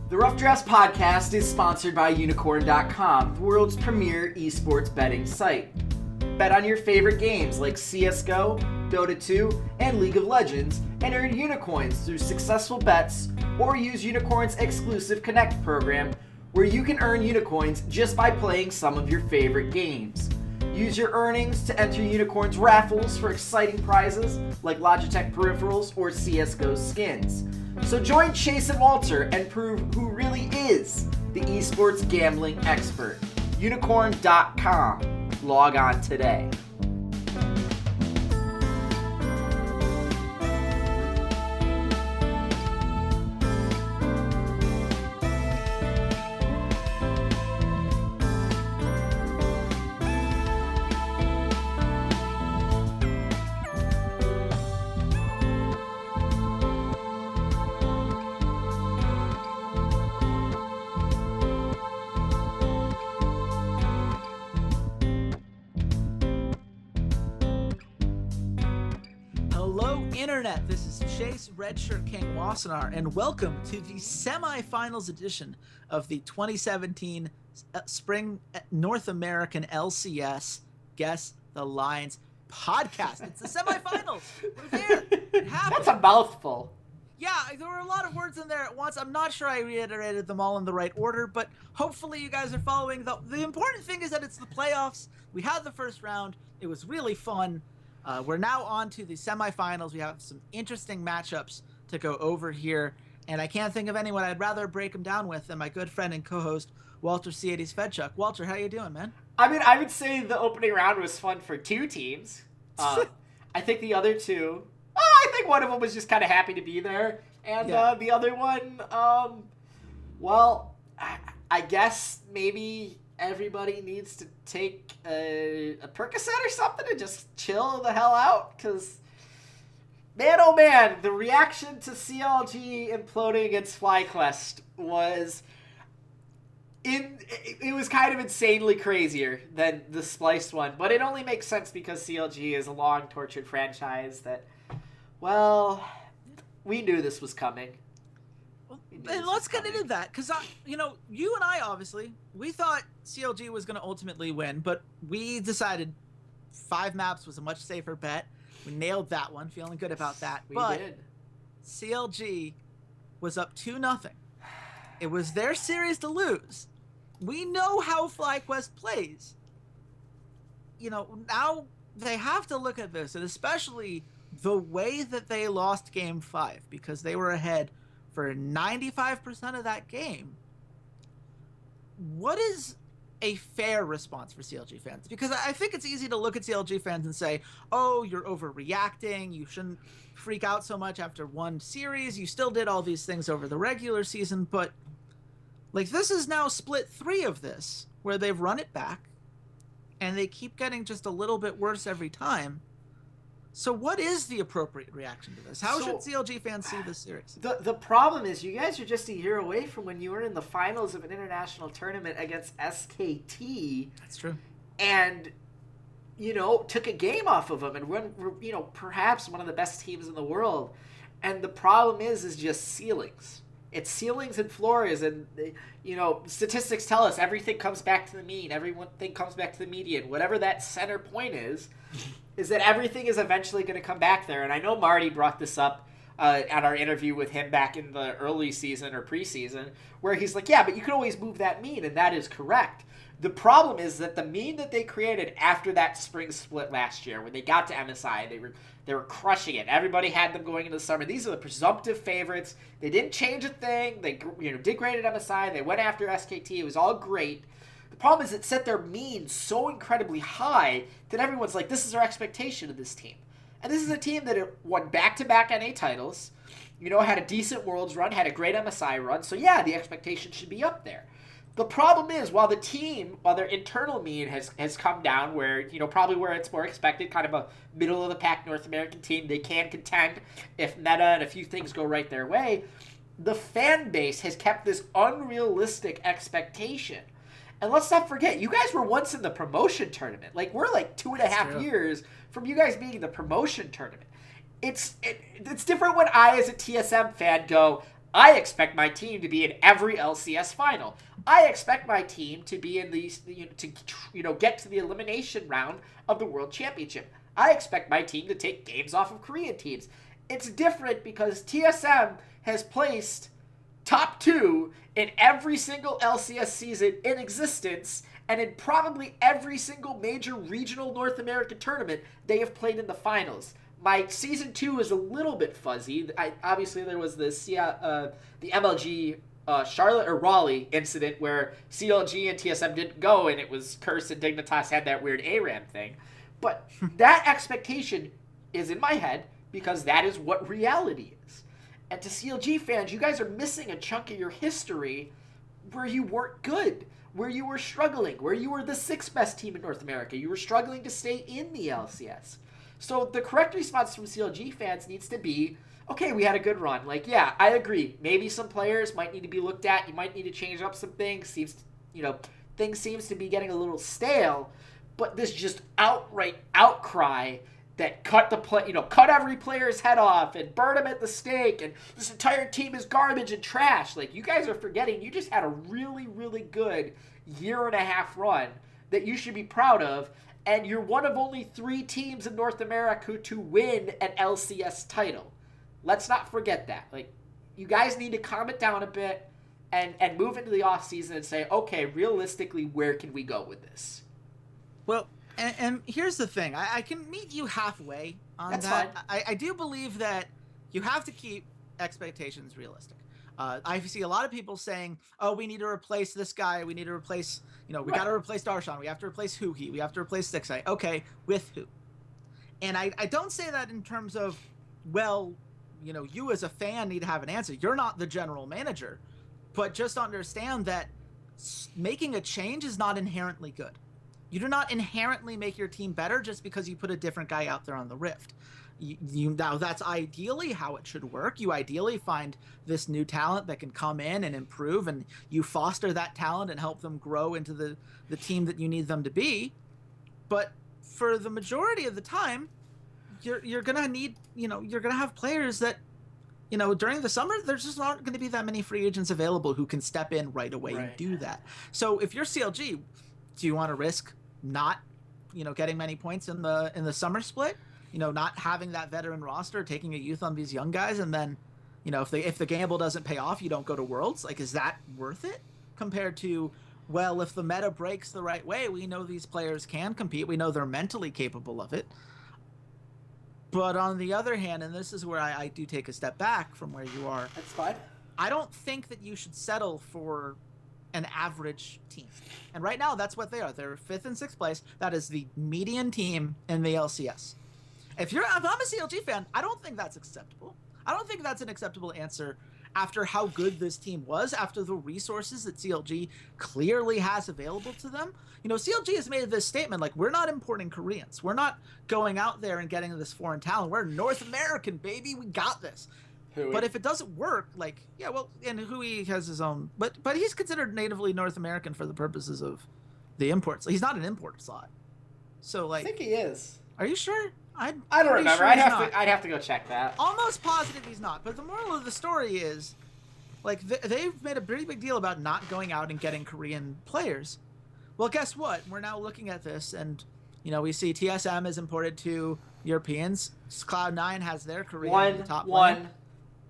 The Rough Drafts podcast is sponsored by Unicorn.com, the world's premier esports betting site. Bet on your favorite games like CSGO, Dota 2, and League of Legends, and earn Unicoins through successful bets, or use Unicorn's exclusive Connect program, where you can earn Unicoins just by playing some of your favorite games. Use your earnings to enter Unicorn's raffles for exciting prizes like Logitech peripherals or CSGO skins. So join Chase and Walter and prove who really is the esports gambling expert. Unicorn.com. Log on today. Internet, this is Chase RedShirtKing Wassenar, and welcome to the semifinals edition of the 2017 Spring North American LCS Guess the Lines podcast. It's the semifinals. We're there. It happened. That's a mouthful. Yeah, there were a lot of words in there at once. I'm not sure I reiterated them all in the right order, but hopefully you guys are following. The important thing is that it's the playoffs. We had the first round. It was really fun. We're now on to the semifinals. We have some interesting matchups to go over here, and I can't think of anyone I'd rather break them down with than my good friend and co-host, Walter Ceades Fedczuk. Walter, how you doing, man? I mean, I would say the opening round was fun for two teams. I think the other two, I think one of them was just kind of happy to be there, and the other one, I guess maybe everybody needs to take a Percocet or something and just chill the hell out, because man, oh man, the reaction to CLG imploding against FlyQuest was it was kind of insanely crazier than the Spliced one, but it only makes sense because CLG is a long tortured franchise that, well, we knew this was coming. And let's get into that, because, you and I, obviously, we thought CLG was going to ultimately win, but we decided 5 maps was a much safer bet. We nailed that one, feeling good about that. We but did. CLG was up 2-0. It was their series to lose. We know how FlyQuest plays. Now they have to look at this, and especially the way that they lost Game 5, because they were ahead for 95% of that game. What is a fair response for CLG fans? Because I think it's easy to look at CLG fans and say, oh, you're overreacting. You shouldn't freak out so much after one series. You still did all these things over the regular season. But this is now split 3 of this, where they've run it back and they keep getting just a little bit worse every time. So what is the appropriate reaction to this? How should CLG fans see this series? The problem is you guys are just a year away from when you were in the finals of an international tournament against SKT. That's true. And, took a game off of them and were, perhaps one of the best teams in the world. And the problem is just ceilings. It's ceilings and floors, and, statistics tell us everything comes back to the mean. Everything comes back to the median. Whatever that center point is that everything is eventually going to come back there. And I know Marty brought this up at our interview with him back in the early season or preseason, where he's like, yeah, but you can always move that mean, and that is correct. The problem is that the mean that they created after that spring split last year, when they got to MSI, they were crushing it. Everybody had them going into the summer. These are the presumptive favorites. They didn't change a thing. They did great at MSI. They went after SKT. It was all great. The problem is it set their mean so incredibly high that everyone's like, this is our expectation of this team. And this is a team that won back-to-back NA titles, had a decent Worlds run, had a great MSI run. So yeah, the expectation should be up there. The problem is, while their internal mean has come down, where, probably where it's more expected, kind of a middle-of-the-pack North American team, they can contend if meta and a few things go right their way, the fan base has kept this unrealistic expectation. And let's not forget, you guys were once in the promotion tournament. We're 2.5 years from you guys being in the promotion tournament. It's different when I, as a TSM fan, go, I expect my team to be in every LCS final. I expect my team to be in the get to the elimination round of the World Championship. I expect my team to take games off of Korean teams. It's different because TSM has placed top 2 in every single LCS season in existence, and in probably every single major regional North American tournament they have played in the finals. My season 2 is a little bit fuzzy. Obviously, there was the MLG Charlotte or Raleigh incident where CLG and TSM didn't go, and it was Curse and Dignitas had that weird ARAM thing. But that expectation is in my head because that is what reality is. And to CLG fans, you guys are missing a chunk of your history where you weren't good, where you were struggling, where you were the 6th best team in North America. You were struggling to stay in the LCS. So the correct response from CLG fans needs to be, okay, we had a good run. Like, yeah, I agree. Maybe some players might need to be looked at. You might need to change up some things. Things seems to be getting a little stale. But this just outright outcry that cut every player's head off and burn them at the stake, and this entire team is garbage and trash. Like, you guys are forgetting you just had a really, really good year-and-a-half run that you should be proud of, and you're one of only 3 teams in North America to win an LCS title. Let's not forget that. Like, you guys need to calm it down a bit and move into the offseason and say, okay, realistically, where can we go with this? Well, and here's the thing. I can meet you halfway on That's that. fine. I do believe that you have to keep expectations realistic. I see a lot of people saying, oh, we need to replace this guy. We need to replace, we got to replace Darshan. We have to replace Huhi. We have to replace Sixai. Okay, with who? And I don't say that in terms of, well, you as a fan need to have an answer. You're not the general manager. But just understand that making a change is not inherently good. You do not inherently make your team better just because you put a different guy out there on the Rift. Now, that's ideally how it should work. You ideally find this new talent that can come in and improve, and you foster that talent and help them grow into the team that you need them to be. But for the majority of the time, you're going to need, you're going to have players that, during the summer, there's just not going to be that many free agents available who can step in right away and do that. So if you're CLG, do you want to risk not, getting many points in the summer split? Not having that veteran roster, taking a youth on these young guys, and then, if the gamble doesn't pay off, you don't go to Worlds. Like, is that worth it? Compared to, well, if the meta breaks the right way, we know these players can compete. We know they're mentally capable of it. But on the other hand, and this is where I do take a step back from where you are. That's fine. I don't think that you should settle for an average team. And right now, that's what they are. They're 5th and 6th place. That is the median team in the LCS. If I'm a CLG fan, I don't think that's acceptable. I don't think that's an acceptable answer after how good this team was, after the resources that CLG clearly has available to them. CLG has made this statement, like, we're not importing Koreans. We're not going out there and getting this foreign talent. We're North American, baby. We got this. But if it doesn't work, like, yeah, well, and Hui has his own, but he's considered natively North American for the purposes of the imports. He's not an import slot. So, like, I think he is. Are you sure? I don't remember. Sure I'd have to go check that. Almost positive he's not. But the moral of the story is, like, they've made a pretty big deal about not going out and getting Korean players. Well, guess what? We're now looking at this, and we see TSM is imported to Europeans. Cloud9 has their Korean in the top lane.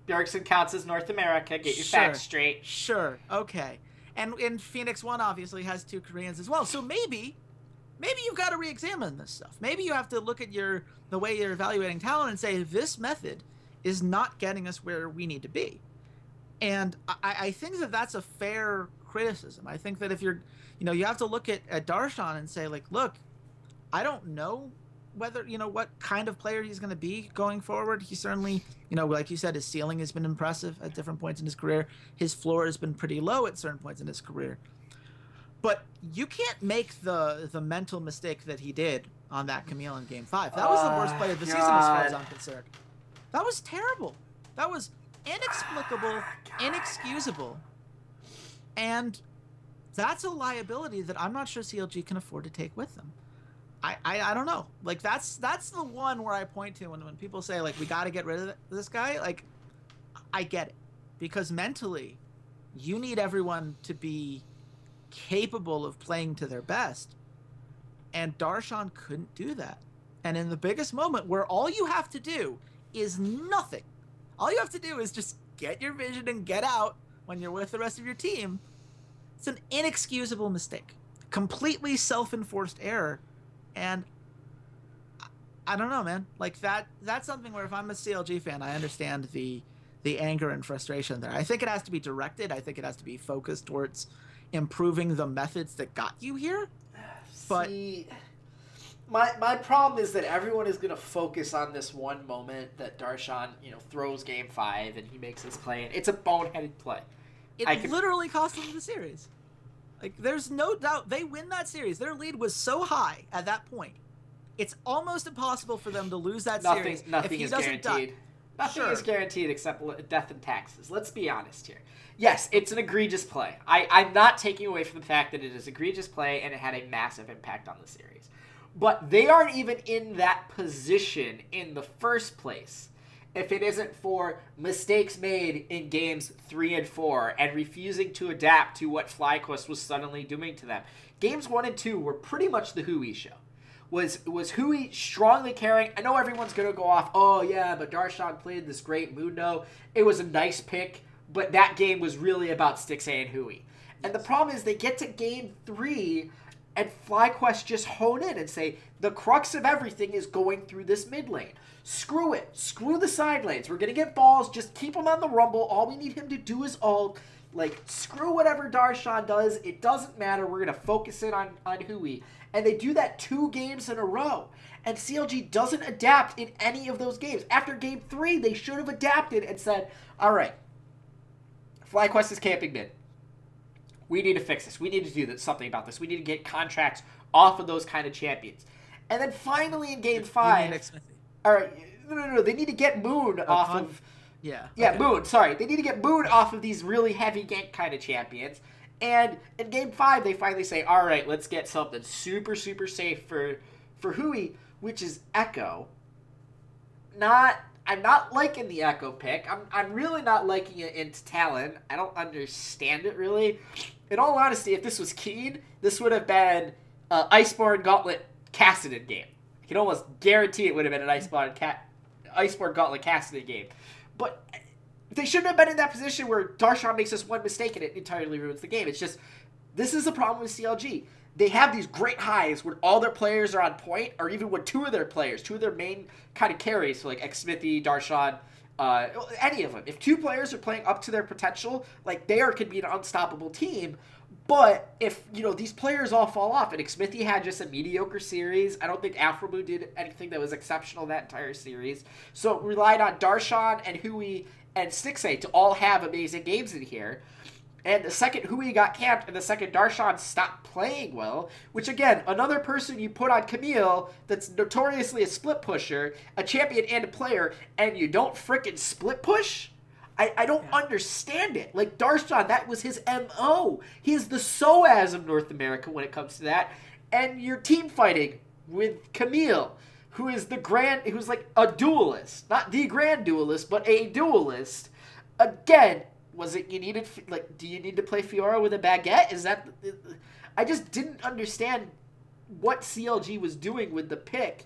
Bjergsen counts as North America. Get your facts straight. Sure. Okay. And Phoenix One obviously has 2 Koreans as well. So maybe you've got to re-examine this stuff. Maybe you have to look at the way you're evaluating talent and say, this method is not getting us where we need to be. And I think that that's a fair criticism. I think that if you have to look at Darshan and say, like, look, I don't know whether, what kind of player he's going to be going forward. He certainly, like you said, his ceiling has been impressive at different points in his career. His floor has been pretty low at certain points in his career. But you can't make the mental mistake that he did on that Camille in Game 5. That was the worst play of the season as far as I'm concerned. That was terrible. That was inexplicable, inexcusable. And that's a liability that I'm not sure CLG can afford to take with them. I don't know. Like, that's the one where I point to when people say, like, we got to get rid of this guy. Like, I get it. because mentally, you need everyone to be capable of playing to their best. And Darshan couldn't do that. And in the biggest moment where all you have to do is nothing, all you have to do is just get your vision and get out when you're with the rest of your team, it's an inexcusable mistake. Completely self-enforced error. And I don't know, man. Like that's something where if I'm a CLG fan, I understand the anger and frustration there. I think it has to be directed. I think it has to be focused towards improving the methods that got you here. But see, my problem is that everyone is going to focus on this one moment that Darshan, throws game 5 and he makes his play. And it's a boneheaded play. It literally cost them the series. Like, there's no doubt they win that series. Their lead was so high at that point. It's almost impossible for them to lose that series. Nothing is guaranteed. Nothing is guaranteed except death and taxes. Let's be honest here. Yes, it's an egregious play. I'm not taking away from the fact that it is egregious play and it had a massive impact on the series. But they aren't even in that position in the first place if it isn't for mistakes made in games 3 and 4 and refusing to adapt to what FlyQuest was suddenly doing to them. Games 1 and 2 were pretty much the Hui show. Was Hui strongly carrying? I know everyone's going to go off, oh yeah, but Darshan played this great Mundo. It was a nice pick, but that game was really about Stixxay and Hui. And the problem is they get to game 3 and FlyQuest just hone in and say, the crux of everything is going through this mid lane. Screw it. Screw the side lanes. We're going to get balls. Just keep him on the rumble. All we need him to do is ult. Like, screw whatever Darshan does. It doesn't matter. We're going to focus in on Hui. And they do that 2 games in a row. And CLG doesn't adapt in any of those games. After game 3, they should have adapted and said, all right, FlyQuest is camping mid. We need to fix this. We need to do something about this. We need to get contracts off of those kind of champions. And then finally in game 5... All right, no. They need to get Moon off of... Yeah. Okay. Moon. Sorry. They need to get Moon off of these really heavy gank kind of champions. And in game 5, they finally say, all right, let's get something super, super safe for Hui, which is Echo. I'm not liking the Echo pick. I'm really not liking it into Talon. I don't understand it, really. In all honesty, if this was Keen, this would have been Iceborne Gauntlet Kassadin game. I can almost guarantee it would have been an Iceborne Gauntlet Kassadin game. But they shouldn't have been in that position where Darshan makes this one mistake and it entirely ruins the game. It's just, this is the problem with CLG. They have these great highs when all their players are on point, or even when two of their main kind of carries, so like Xmithy, Darshan, any of them. If 2 players are playing up to their potential, like they could be an unstoppable team. But if, these players all fall off, and Xmithy had just a mediocre series, I don't think Afrobu did anything that was exceptional that entire series. So it relied on Darshan and Hui and Stixxay to all have amazing games in here. And the second Hui got camped and the second Darshan stopped playing well, which again, another person you put on Camille that's notoriously a split pusher, a champion and a player, and you don't frickin' split push? I don't understand it. Like, Darshan, that was his MO. He is the SOAS of North America when it comes to that. And you're team fighting with Camille, who's like a duelist. Not the grand duelist, but a duelist. Again, do you need to play Fiora with a baguette? I just didn't understand what CLG was doing with the pick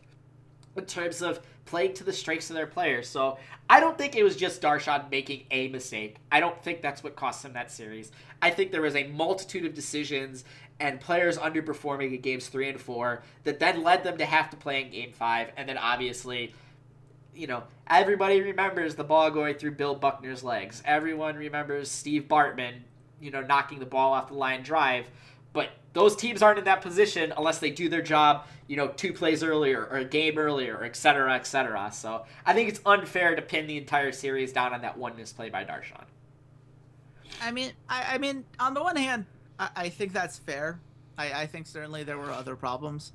in terms of playing to the strengths of their players. So I don't think it was just Darshan making a mistake. I don't think that's what cost him that series. I think there was a multitude of decisions and players underperforming in games 3 and 4 that then led them to have to play in game 5. And then obviously, everybody remembers the ball going through Bill Buckner's legs. Everyone remembers Steve Bartman, knocking the ball off the line drive. But those teams aren't in that position unless they do their job, 2 plays earlier or a game earlier, et cetera, et cetera. So I think it's unfair to pin the entire series down on that one misplay by Darshan. I mean, on the one hand, I think that's fair. I think certainly there were other problems.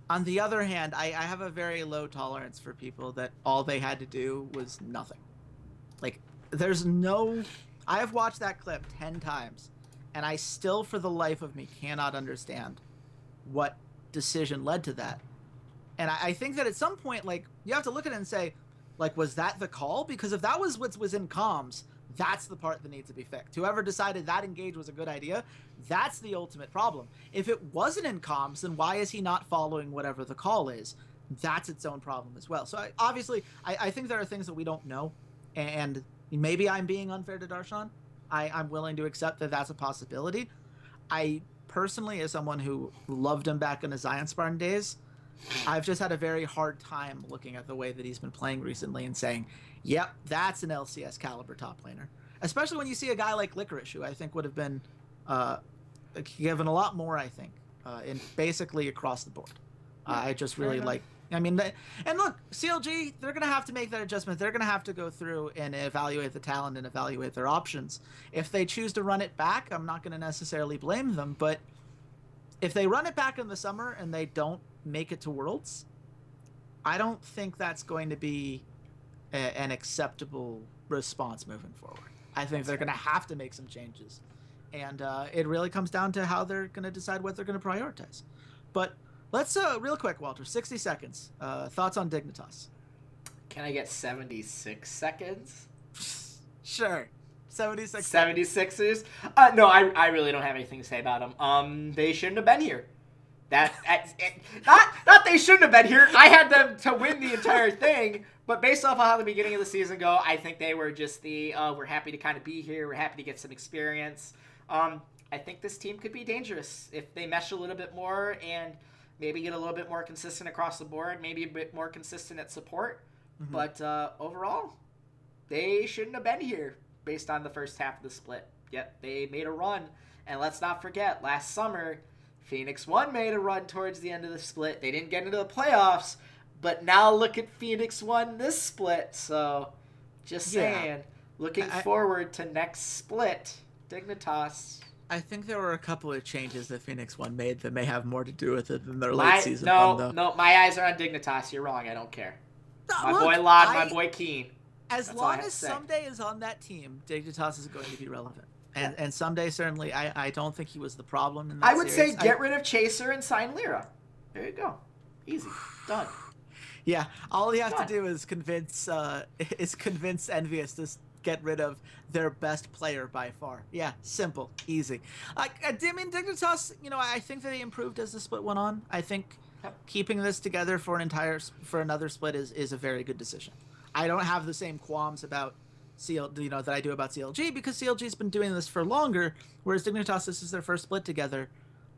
On the other hand, I have a very low tolerance for people that all they had to do was nothing. Like, I have watched that clip 10 times. And I still, for the life of me, cannot understand what decision led to that. And I think that at some point, like, you have to look at it and say, like, was that the call? Because if that was what was in comms, That's the part that needs to be fixed. Whoever decided that engage was a good idea, that's the ultimate problem. If it wasn't in comms, then why is he not following whatever the call is? That's its own problem as well. So I think there are things that we don't know, and maybe I'm being unfair to Darshan. I'm willing to accept that that's a possibility. I personally, as someone who loved him back in the Zion Spartan days, I've just had a very hard time looking at the way that he's been playing recently and saying, yep, that's an LCS caliber top laner. Especially when you see a guy like Licorice, who I think would have been given a lot more, I think, in basically across the board. I just really like, I mean, and look, CLG, they're going to have to make that adjustment. They're going to have to go through and evaluate the talent and evaluate their options. If they choose to run it back, I'm not going to necessarily blame them, but if they run it back in the summer and they don't make it to Worlds, I don't think that's going to be an acceptable response moving forward. I think they're going to have to make some changes, and it really comes down to how they're going to decide what they're going to prioritize. But let's real quick, Walter, 60 seconds. Thoughts on Dignitas? Can I get 76 seconds? Sure. 76. 76ers? No, I really don't have anything to say about them. They shouldn't have been here. Not they shouldn't have been here. I had them to win the entire thing, but based off of how the beginning of the season go, I think they were just we're happy to kind of be here. We're happy to get some experience. I think this team could be dangerous if they mesh a little bit more and maybe get a little bit more consistent across the board, maybe a bit more consistent at support. Mm-hmm. But overall, they shouldn't have been here based on the first half of the split. Yet they made a run. And let's not forget, last summer, Phoenix 1 made a run towards the end of the split. They didn't get into the playoffs, but now look at Phoenix 1 this split. So, just saying, looking forward to next split, Dignitas. I think there were a couple of changes that Phoenix 1 made that may have more to do with it than their late season run, though. No, my eyes are on Dignitas. You're wrong. I don't care. Boy Lod, my boy Keen. As long as Someday is on that team, Dignitas is going to be relevant. And Someday, certainly, I don't think he was the problem in that I would series. say get rid of Chaser and sign Lyra. There you go. Easy. Done. Yeah, all you have to do is convince Envious to get rid of their best player by far. Yeah, simple, easy. I mean, Dignitas, I think that they improved as the split went on. I think keeping this together for another split is a very good decision. I don't have the same qualms about that I do about CLG, because CLG's been doing this for longer, whereas Dignitas, this is their first split together.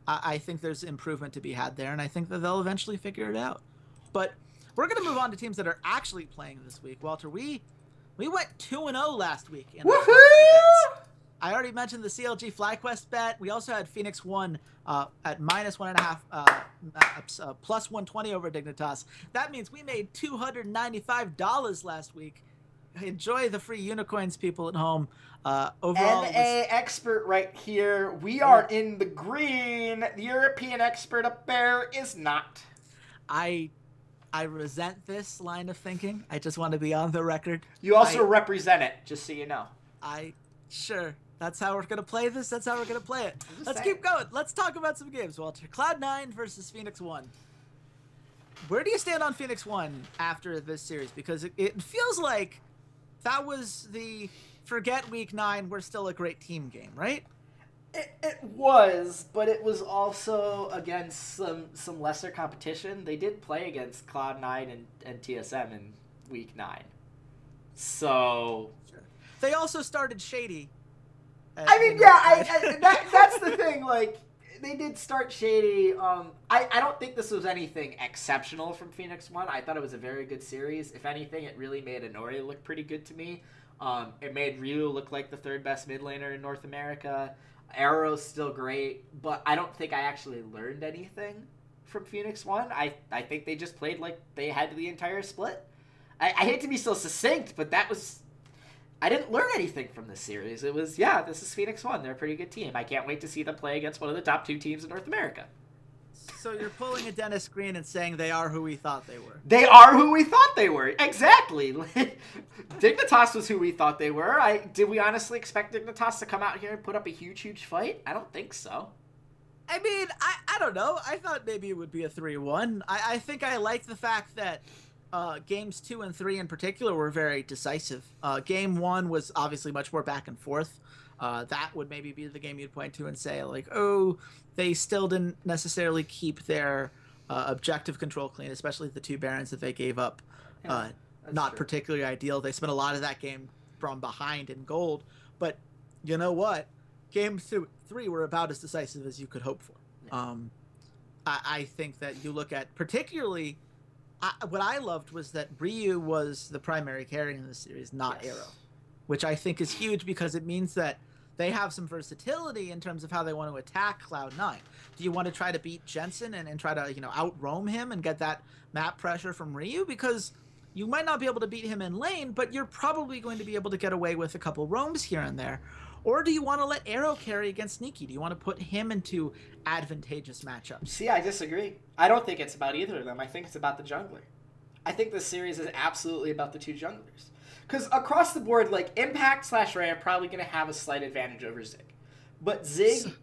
I think there's improvement to be had there, and I think that they'll eventually figure it out. But we're going to move on to teams that are actually playing this week. Walter, we went 2-0 last week. Woohoo! I already mentioned the CLG FlyQuest bet. We also had Phoenix 1 at -1.5, plus 120 over Dignitas. That means we made $295 last week. Enjoy the free unicorns, people at home. Overall, NA expert right here. We are in the green. The European expert up there is not. I resent this line of thinking. I just want to be on the record. You also represent it, just so you know. Sure. That's how we're going to play this. That's how we're going to play it. Let's keep going. Let's talk about some games, Walter. Cloud9 versus Phoenix 1. Where do you stand on Phoenix 1 after this series? Because it feels like that was the forget week 9, we're still a great team game, right? It was, but it was also against some lesser competition. They did play against Cloud9 and TSM in week 9. So... Sure. They also started Shady. I mean, that's the thing. Like, they did start Shady. I don't think this was anything exceptional from Phoenix 1. I thought it was a very good series. If anything, it really made Inori look pretty good to me. It made Ryu look like the third best mid laner in North America. Arrow's still great, but I don't think I actually learned anything from Phoenix 1. I think they just played like they had the entire split. I hate to be so succinct, but that was... I didn't learn anything from this series. It was, this is Phoenix 1. They're a pretty good team. I can't wait to see them play against one of the top 2 teams in North America. So you're pulling a Dennis Green and saying they are who we thought they were. They are who we thought they were. Exactly. Dignitas was who we thought they were. Did we honestly expect Dignitas to come out here and put up a huge, huge fight? I don't think so. I mean, I don't know. I thought maybe it would be a 3-1. I think I like the fact that games 2 and 3 in particular were very decisive. Game 1 was obviously much more back and forth. That would maybe be the game you'd point to and say, like, oh, they still didn't necessarily keep their objective control clean, especially the 2 barons that they gave up. Yeah, Not true. particularly ideal. They spent a lot of that game from behind in gold. But you know what? Game 3 were about as decisive as you could hope for. Yeah. I think that you look at particularly... what I loved was that Ryu was the primary carry in this series, not Yes. Arrow, which I think is huge because it means that they have some versatility in terms of how they want to attack Cloud9. Do you want to try to beat Jensen and try to, out roam him and get that map pressure from Ryu? Because you might not be able to beat him in lane, but you're probably going to be able to get away with a couple roams here and there. Or do you want to let Arrow carry against Sneaky? Do you want to put him into advantageous matchups? See, I disagree. I don't think it's about either of them. I think it's about the jungler. I think this series is absolutely about the 2 junglers. Because across the board, like, Impact / Ray are probably going to have a slight advantage over Zig. But Zig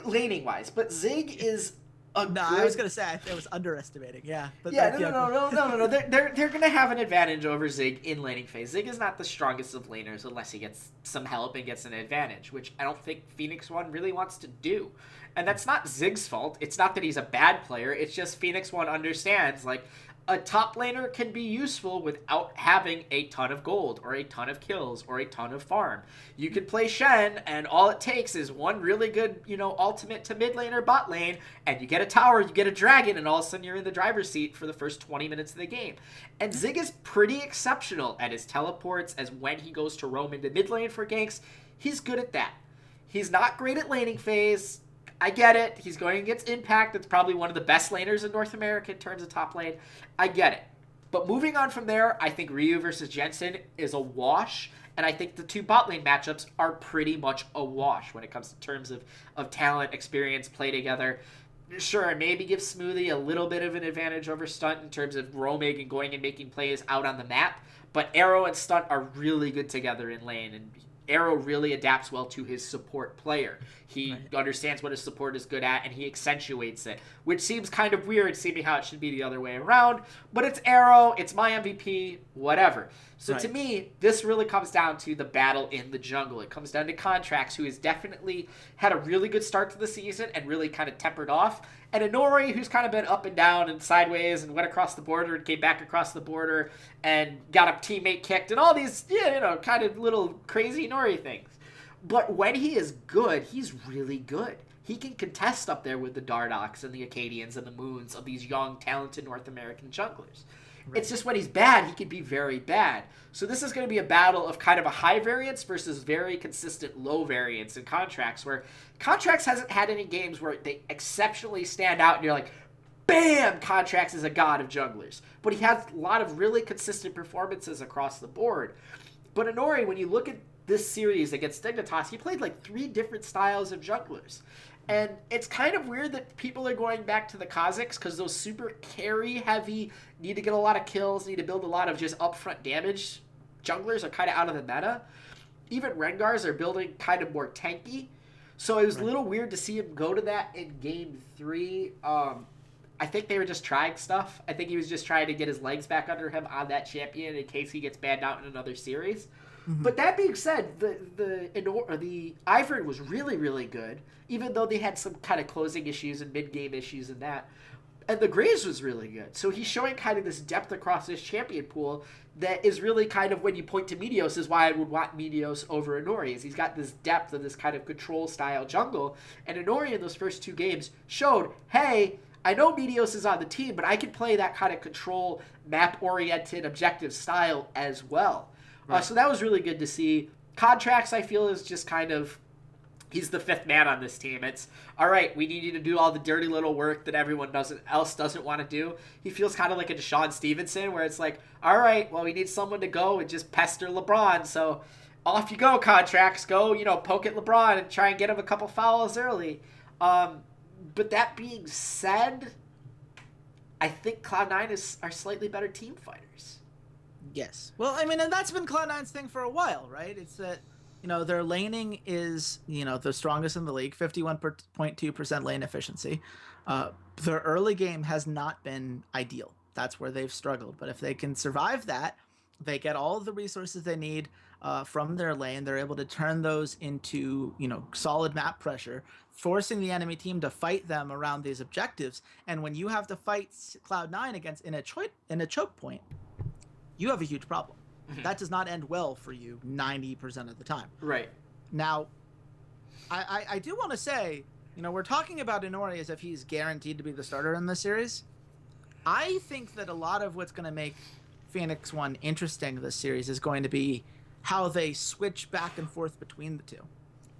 laning-wise, but Zig is a good... I was going to say, I was underestimating, yeah. But Yeah, no. They're going to have an advantage over Zig in laning phase. Zig is not the strongest of laners unless he gets some help and gets an advantage, which I don't think Phoenix One really wants to do. And that's not Zig's fault. It's not that he's a bad player. It's just Phoenix One understands, like, a top laner can be useful without having a ton of gold or a ton of kills or a ton of farm. You could play Shen, and all it takes is one really good, ultimate to mid lane or bot lane, and you get a tower, you get a dragon, and all of a sudden you're in the driver's seat for the first 20 minutes of the game. And Zig is pretty exceptional at his teleports, as when he goes to roam into mid lane for ganks, he's good at that. He's not great at laning phase. I get it. He's going against Impact. That's probably one of the best laners in North America in terms of top lane. I get it. But moving on from there, I think Ryu versus Jensen is a wash. And I think the 2 bot lane matchups are pretty much a wash when it comes to terms of talent, experience, play together. Sure, maybe give Smoothie a little bit of an advantage over Stunt in terms of roaming and going and making plays out on the map. But Arrow and Stunt are really good together in lane, and Arrow really adapts well to his support player. He understands what his support is good at, and he accentuates it, which seems kind of weird, seeming how it should be the other way around. But it's Arrow, it's my MVP, whatever. So to me, this really comes down to the battle in the jungle. It comes down to Contracts, who has definitely had a really good start to the season and really kind of tempered off. And Inori, who's kind of been up and down and sideways and went across the border and came back across the border and got a teammate kicked and all these, kind of little crazy Inori things. But when he is good, he's really good. He can contest up there with the Dardoks and the Acadians and the Moons of these young, talented North American junglers. Right. It's just when he's bad, he can be very bad. So this is going to be a battle of kind of a high variance versus very consistent low variance in Contracts, where Contracts hasn't had any games where they exceptionally stand out and you're like, bam, Contracts is a god of junglers. But he has a lot of really consistent performances across the board. But Inori, when you look at this series against Dignitas, he played like 3 different styles of junglers. And it's kind of weird that people are going back to the Kazakhs because those super carry heavy, need to get a lot of kills, need to build a lot of just upfront damage junglers are kind of out of the meta. Even Rengars are building kind of more tanky. So it was a little weird to see him go to that in game 3. I think they were just trying stuff. I think he was just trying to get his legs back under him on that champion in case he gets banned out in another series. Mm-hmm. But that being said, the Ivern was really, really good, even though they had some kind of closing issues and mid-game issues and that. And the Graves was really good. So he's showing kind of this depth across his champion pool that is really kind of, when you point to Meteos, is why I would want Meteos over Inori. Is he's got this depth of this kind of control-style jungle. And Inori in those first 2 games showed, hey, I know Meteos is on the team, but I can play that kind of control, map-oriented, objective style as well. Right. So that was really good to see. Contracts, I feel, is just kind of, he's the 5th man on this team. It's, all right, we need you to do all the dirty little work that everyone else doesn't want to do. He feels kind of like a Deshaun Stevenson, where it's like, all right, well, we need someone to go and just pester LeBron. So off you go, Contracts. Go, poke at LeBron and try and get him a couple fouls early. But that being said, I think Cloud9 are slightly better team fighters. Yes. Well, I mean, and that's been Cloud9's thing for a while, right? It's that, their laning is, the strongest in the league, 51.2% lane efficiency. Their early game has not been ideal. That's where they've struggled. But if they can survive that, they get all of the resources they need from their lane. They're able to turn those into, solid map pressure, forcing the enemy team to fight them around these objectives. And when you have to fight Cloud9 against in a choke point, you have a huge problem. That does not end well for you 90% of the time. Right. Now, I do want to say, we're talking about Inori as if he's guaranteed to be the starter in this series. I think that a lot of what's going to make Phoenix One interesting this series is going to be how they switch back and forth between the two.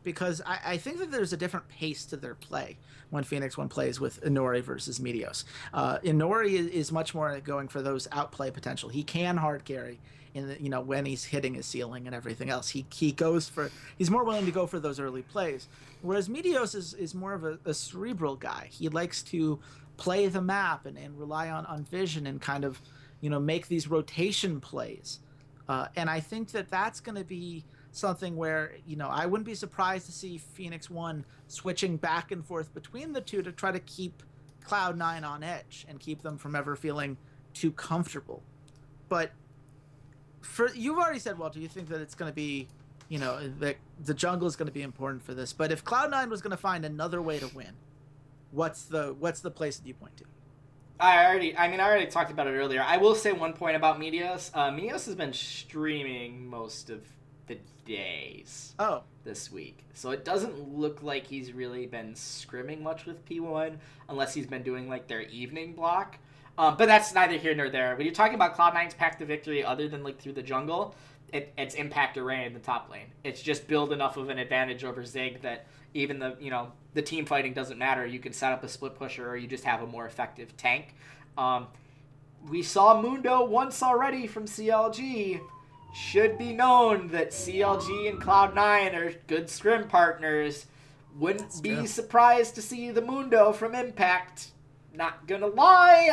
Because I think that there's a different pace to their play when Phoenix One plays with Inori versus Meteos. Inori is much more going for those outplay potential. He can hard carry when he's hitting his ceiling and everything else. He's more willing to go for those early plays. Whereas Meteos is more of a cerebral guy. He likes to play the map and rely on vision and kind of, make these rotation plays. And I think that that's going to be something where, I wouldn't be surprised to see Phoenix One switching back and forth between the two to try to keep Cloud9 on edge and keep them from ever feeling too comfortable. But you've already said, Walter, you think that it's going to be, that the jungle is going to be important for this. But if Cloud9 was going to find another way to win, what's the place that you point to? I already talked about it earlier. I will say one point about Meteos. Meteos has been streaming most of the days this week. So it doesn't look like he's really been scrimming much with P1 unless he's been doing like their evening block. But that's neither here nor there. When you're talking about Cloud9's path to victory other than like through the jungle, it's impact array in the top lane. It's just build enough of an advantage over Zig that even the team fighting doesn't matter. You can set up a split pusher or you just have a more effective tank. We saw Mundo once already from CLG. Should be known that CLG and Cloud9 are good scrim partners. Wouldn't be surprised to see the Mundo from Impact. Not gonna lie,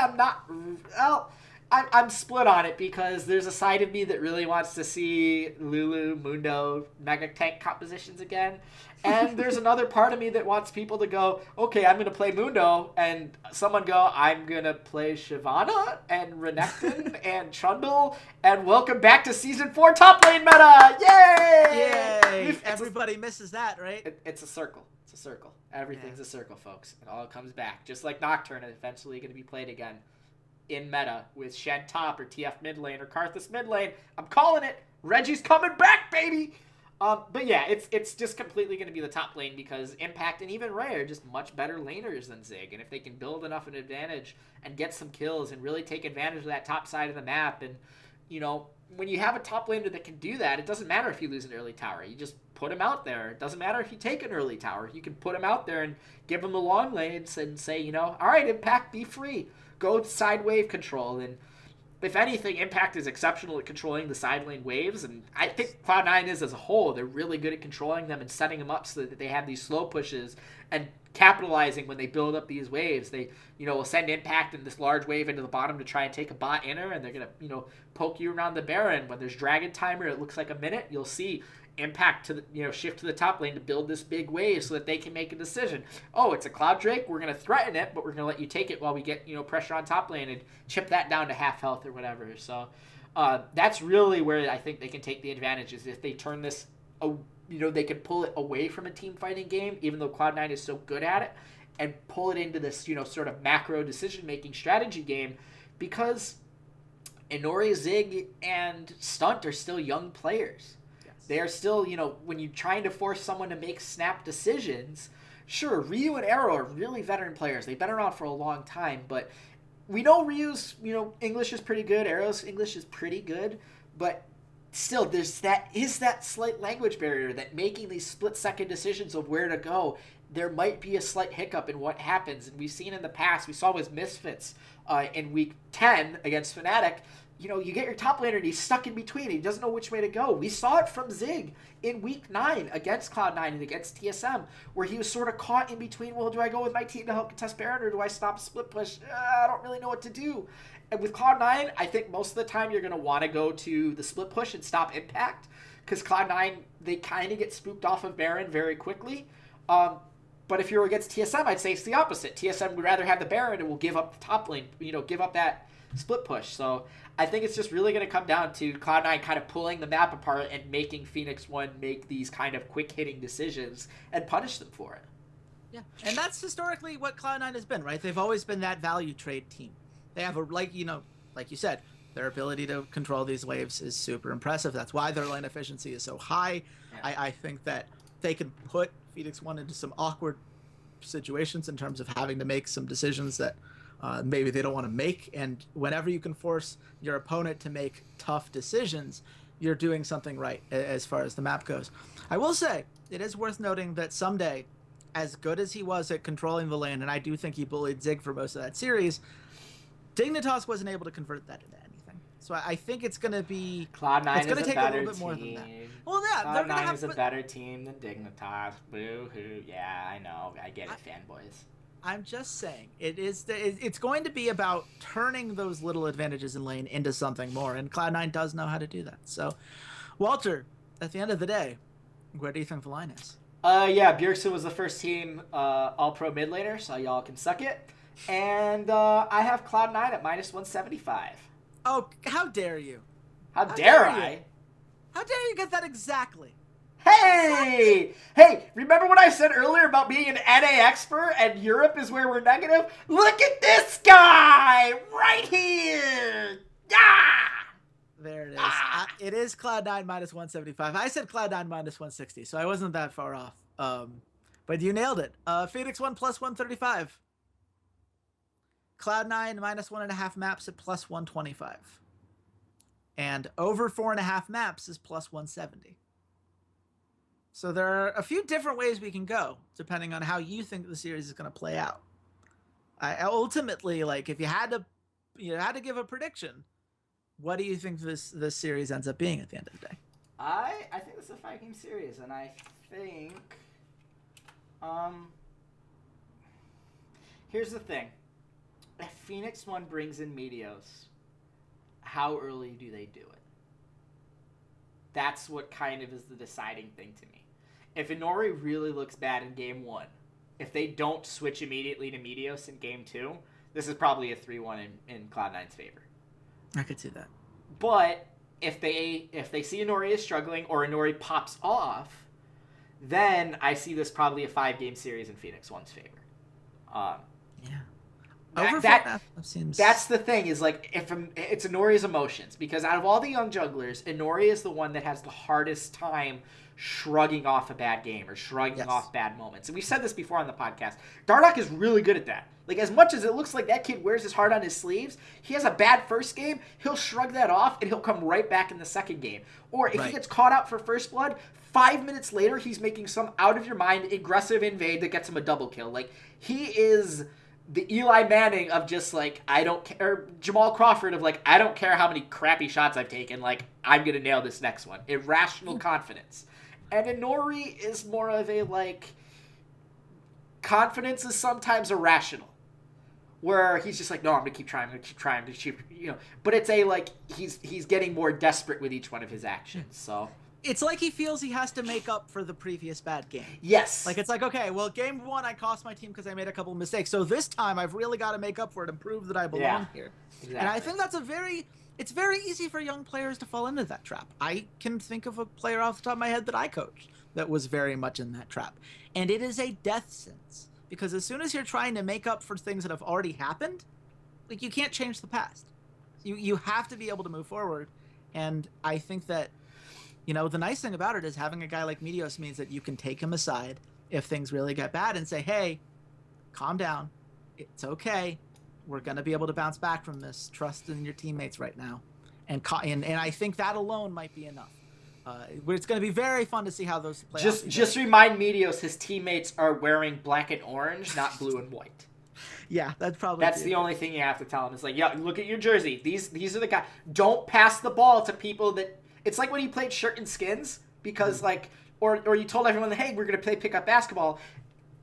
I'm split on it because there's a side of me that really wants to see Lulu, Mundo, Mega Tank compositions again. And there's another part of me that wants people to go, okay, I'm going to play Mundo, and someone go, I'm going to play Shyvana and Renekton and Trundle, and welcome back to Season 4 top lane meta! Yay! Yay! Everybody misses that, right? It's a circle. It's a circle. Everything's a circle, folks. It all comes back. Just like Nocturne is eventually going to be played again in meta with Shen top or TF mid lane or Karthus mid lane. I'm calling it. Reggie's coming back, baby! But yeah, it's just completely going to be the top lane because Impact and even Ray are just much better laners than Zig. And if they can build enough of an advantage and get some kills and really take advantage of that top side of the map, and, when you have a top laner that can do that, it doesn't matter if you lose an early tower. You just put him out there. It doesn't matter if you take an early tower. You can put him out there and give him the long lanes and say, all right, Impact, be free. Go side wave control. And if anything, Impact is exceptional at controlling the side lane waves, and I think Cloud9 is as a whole. They're really good at controlling them and setting them up so that they have these slow pushes and capitalizing when they build up these waves. They, will send Impact in this large wave into the bottom to try and take a bot inner, and they're going to, poke you around the Baron. When there's Dragon Timer, it looks like a minute, you'll see Impact to the, shift to the top lane to build this big wave so that they can make a decision. Oh, it's a Cloud Drake. We're going to threaten it, but we're going to let you take it while we get, pressure on top lane and chip that down to half health or whatever. So that's really where I think they can take the advantage is if they turn this, they can pull it away from a team fighting game, even though Cloud9 is so good at it, and pull it into this, sort of macro decision-making strategy game because Inori, Zig, and Stunt are still young players. They are still, when you're trying to force someone to make snap decisions, sure, Ryu and Arrow are really veteran players. They've been around for a long time, but we know Ryu's, English is pretty good. Arrow's English is pretty good, but still, is that slight language barrier that making these split-second decisions of where to go, there might be a slight hiccup in what happens. And we've seen in the past, we saw with Misfits in Week 10 against Fnatic, you get your top laner and he's stuck in between. He doesn't know which way to go. We saw it from Zig in Week 9 against Cloud9 and against TSM, where he was sort of caught in between, well, do I go with my team to help contest Baron or do I stop split push? I don't really know what to do. And with Cloud9, I think most of the time you're going to want to go to the split push and stop Impact because Cloud9, they kind of get spooked off of Baron very quickly. But if you're against TSM, I'd say it's the opposite. TSM would rather have the Baron and will give up the top lane, give up that split push. So I think it's just really going to come down to Cloud9 kind of pulling the map apart and making Phoenix One make these kind of quick-hitting decisions and punish them for it. Yeah, and that's historically what Cloud9 has been, right? They've always been that value trade team. They have like you said, their ability to control these waves is super impressive. That's why their lane efficiency is so high. Yeah. I think that they can put Phoenix One into some awkward situations in terms of having to make some decisions that maybe they don't want to make. And whenever you can force your opponent to make tough decisions, you're doing something right as far as the map goes. I will say, it is worth noting that someday, as good as he was at controlling the lane, and I do think he bullied Zig for most of that series, Dignitas wasn't able to convert that into anything. So I think it's going to be... Cloud9 it's going to is a take better a little bit more team. than that. Well, yeah, Cloud9 they're going to have... is a better team than Dignitas. Boo-hoo. Yeah, I know. I get it, fanboys. I'm just saying, it's going to be about turning those little advantages in lane into something more, and Cloud9 does know how to do that. So, Walter, at the end of the day, where do you think the line is? Yeah, Bjergsen was the first team all-pro mid laner, so y'all can suck it. And I have Cloud9 at -175. Oh, how dare you? How dare I? How dare you get that exactly? Hey! Hey, remember what I said earlier about being an NA expert and Europe is where we're negative? Look at this guy! Right here! Yeah! There it is. It is Cloud9 -175. I said Cloud9 -160, so I wasn't that far off. But you nailed it. Phoenix One +135. Cloud9 -1.5 maps at +125. And over 4.5 maps is +170. So there are a few different ways we can go, depending on how you think the series is going to play out. Ultimately, like, if you had to give a prediction, what do you think this series ends up being at the end of the day? I think this is a 5-game series, and I think here's the thing. If Phoenix One brings in Meteos, how early do they do it? That's what kind of is the deciding thing to me. If Inori really looks bad in Game 1, if they don't switch immediately to Meteos in Game 2, this is probably a 3-1 in Cloud9's favor. I could see that. But if they see Inori is struggling or Inori pops off, then I see this probably a 5-game series in Phoenix One's favor. Yeah. That's the thing, is like, if it's Inori's emotions, because out of all the young jugglers, Inori is the one that has the hardest time shrugging off a bad game or shrugging off bad moments. And we've said this before on the podcast. Dardoch is really good at that. Like, as much as it looks like that kid wears his heart on his sleeves, he has a bad first game, he'll shrug that off and he'll come right back in the second game. Or if he gets caught out for first blood, 5 minutes later he's making some out of your mind aggressive invade that gets him a double kill. Like, he is the Eli Manning of just like, I don't care, or Jamal Crawford of like, I don't care how many crappy shots I've taken, like, I'm gonna nail this next one. Irrational confidence. And Inori is more of a, like, confidence is sometimes irrational, where he's just like, no, I'm gonna keep trying, but it's a, like, he's getting more desperate with each one of his actions. So it's like he feels he has to make up for the previous bad game. Yes. Like, it's like, okay, well, Game 1 I cost my team because I made a couple of mistakes, so this time I've really got to make up for it and prove that I belong here. Exactly. And I think that's it's very easy for young players to fall into that trap. I can think of a player off the top of my head that I coached that was very much in that trap. And it is a death sentence, because as soon as you're trying to make up for things that have already happened, like, you can't change the past. You have to be able to move forward. And I think that, the nice thing about it is having a guy like Meteos means that you can take him aside if things really get bad and say, hey, calm down. It's okay. We're going to be able to bounce back from this. Trust in your teammates right now. And I think that alone might be enough. It's going to be very fun to see how those play out. Just remind Meteos his teammates are wearing black and orange, not blue and white. Yeah, that's the only thing you have to tell him. It's like, yeah, look at your jersey. These are the guys. Don't pass the ball to people that... It's like when you played shirt and skins, because like, or you told everyone, hey, we're going to play pickup basketball.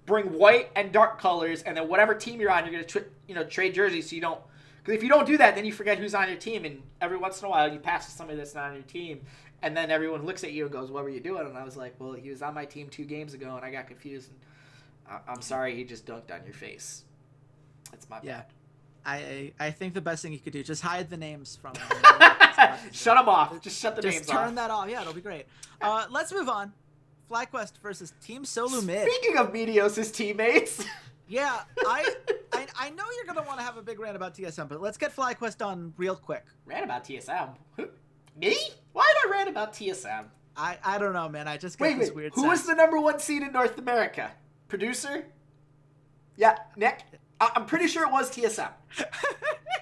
Bring white and dark colors, and then whatever team you're on, you're going to trade jerseys, so you don't... Because if you don't do that, then you forget who's on your team, and every once in a while you pass to somebody that's not on your team, and then everyone looks at you and goes, what were you doing? And I was like, well, he was on my team 2 games ago, and I got confused. I'm sorry he just dunked on your face. That's my bad. I think the best thing you could do, just hide the names from him. Shut them off. Just shut the names off. Just turn that off. Yeah, it'll be great. Let's move on. FlyQuest versus Team Solo Mid. Speaking of Meteos' teammates. Yeah, I know you're going to want to have a big rant about TSM, but let's get FlyQuest on real quick. Rant about TSM? Me? Why did I rant about TSM? I don't know, man. I just get this weird Who was the #1 seed in North America? Producer? Yeah, Nick? I'm pretty sure it was TSM.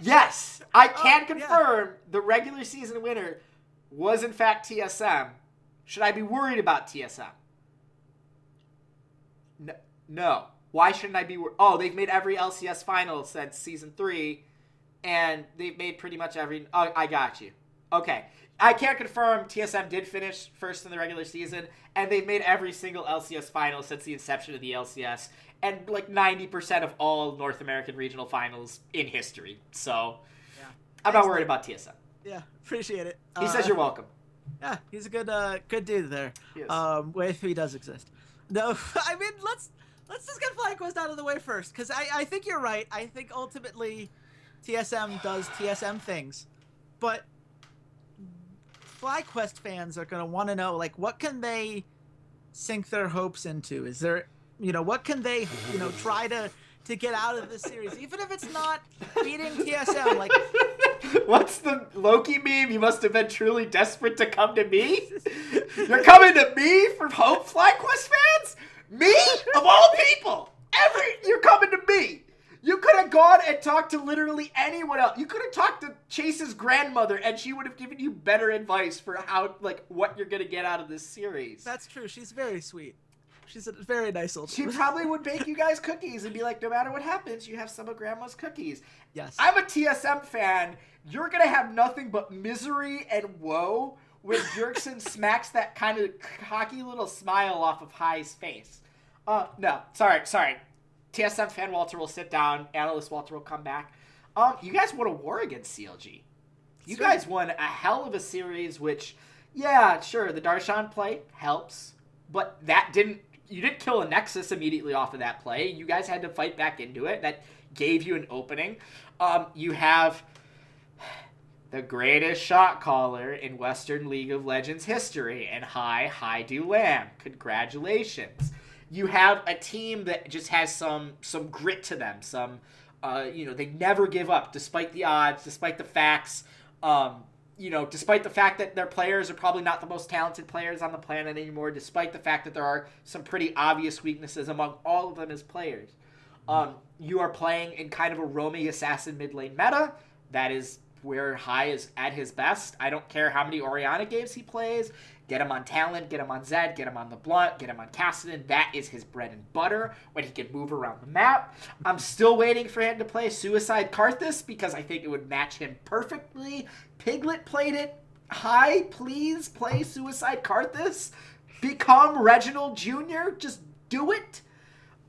Yes, I can confirm the regular season winner was in fact TSM. Should I be worried about TSM? No. Why shouldn't I be worried? Oh, they've made every LCS final since Season 3, and they've made pretty much every... Oh, I got you. Okay. I can't confirm TSM did finish first in the regular season, and they've made every single LCS final since the inception of the LCS, and like 90% of all North American regional finals in history. So, I'm not worried about TSM. Yeah, appreciate it. He says you're welcome. Yeah, he's a good dude there. Yes. If he does exist. No, I mean, let's just get FlyQuest out of the way first, because I think you're right. I think ultimately TSM does TSM things, but FlyQuest fans are going to want to know, like, what can they sink their hopes into? Is there, what can they, try to get out of this series, even if it's not beating TSM? Like, what's the Loki meme? You must have been truly desperate to come to me? You're coming to me for hope, FlyQuest fans? Me? Of all people! You're coming to me! You could have gone and talked to literally anyone else. You could have talked to Chase's grandmother, and she would have given you better advice for how, like, what you're going to get out of this series. That's true. She's very sweet. She's a very nice old She probably would bake you guys cookies and be like, no matter what happens, you have some of Grandma's cookies. Yes. I'm a TSM fan. You're going to have nothing but misery and woe when Jerkson smacks that kind of cocky little smile off of High's face. No. Sorry. TSM fan Walter will sit down. Analyst Walter will come back. You guys won a war against CLG. You guys won a hell of a series, which, yeah, sure, the Darshan play helps, but you didn't kill a Nexus immediately off of that play. You guys had to fight back into it. That gave you an opening. You have the greatest shot caller in Western League of Legends history, and Hi Do Lamb. Congratulations. You have a team that just has some grit to them. They never give up despite the odds, despite the facts. Despite the fact that their players are probably not the most talented players on the planet anymore, despite the fact that there are some pretty obvious weaknesses among all of them as players. You are playing in kind of a roaming assassin mid lane meta. That is where Hi is at his best. I don't care how many Orianna games he plays. Get him on Talent, get him on Zed, get him on LeBlanc, get him on Cassidy. That is his bread and butter when he can move around the map. I'm still waiting for him to play Suicide Karthus because I think it would match him perfectly. Piglet played it. Hi, please play Suicide Karthus. Become Reginald Jr. Just do it.